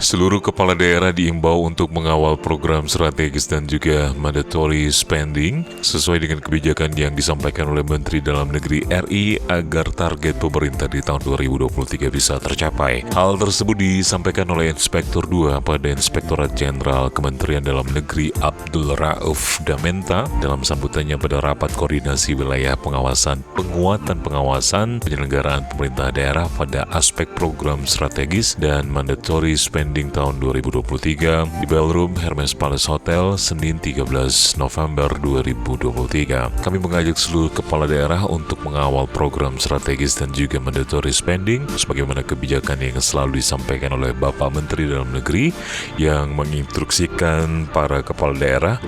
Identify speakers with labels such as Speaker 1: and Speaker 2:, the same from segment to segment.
Speaker 1: Seluruh kepala daerah diimbau untuk mengawal program strategis dan juga mandatory spending sesuai dengan kebijakan yang disampaikan oleh Menteri Dalam Negeri RI agar target pemerintah di tahun 2023 bisa tercapai. Hal tersebut disampaikan oleh Inspektur 2 pada Inspektorat Jenderal Kementerian Dalam Negeri Abdul Rauf Damenta dalam sambutannya pada rapat koordinasi wilayah penguatan pengawasan penyelenggaraan pemerintah daerah pada aspek program strategis dan mandatory spending tahun 2023 di Ballroom Hermes Palace Hotel, Senin 13 November 2023. Kami mengajak seluruh kepala daerah untuk mengawal program strategis dan juga mandatory spending sebagaimana kebijakan yang selalu disampaikan oleh Bapak Menteri Dalam Negeri yang menginstruksikan para kepala daerah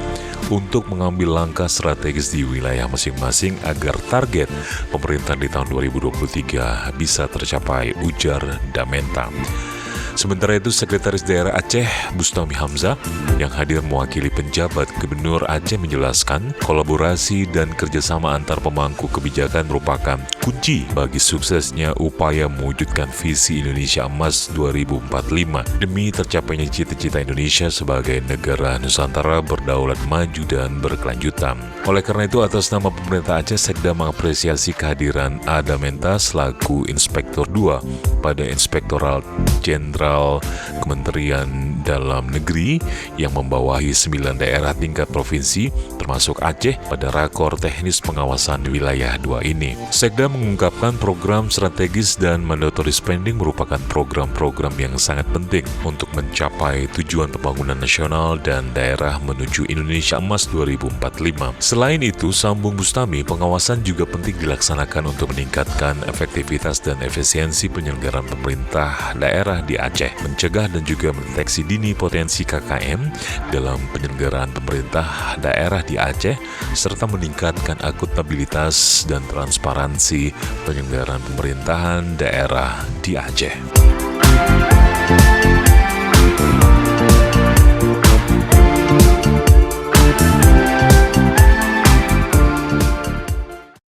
Speaker 1: untuk mengambil langkah strategis di wilayah masing-masing agar target pemerintah di tahun 2023 bisa tercapai, ujar Damenta. Sementara itu, Sekretaris Daerah Aceh Bustami Hamzah yang hadir mewakili penjabat Gubernur Aceh menjelaskan kolaborasi dan kerjasama antar pemangku kebijakan merupakan kunci bagi suksesnya upaya mewujudkan visi Indonesia Emas 2045 demi tercapainya cita-cita Indonesia sebagai negara Nusantara berdaulat, maju, dan berkelanjutan. Oleh karena itu, atas nama pemerintah Aceh, Sekda mengapresiasi kehadiran Damenta selaku Inspektur 2 pada Inspektorat Jenderal Kementerian Dalam Negeri yang membawahi 9 daerah tingkat provinsi termasuk Aceh pada rakor teknis pengawasan wilayah 2 ini. Sekda mengungkapkan program strategis dan mandatory spending merupakan program-program yang sangat penting untuk mencapai tujuan pembangunan nasional dan daerah menuju Indonesia Emas 2045. Selain itu, sambung Bustami, pengawasan juga penting dilaksanakan untuk meningkatkan efektivitas dan efisiensi penyelenggaraan pemerintah daerah di Aceh, mencegah dan juga mendeteksi dini potensi KKM dalam penyelenggaraan pemerintah daerah di Aceh, serta meningkatkan akuntabilitas dan transparansi penyelenggaraan pemerintahan daerah di Aceh.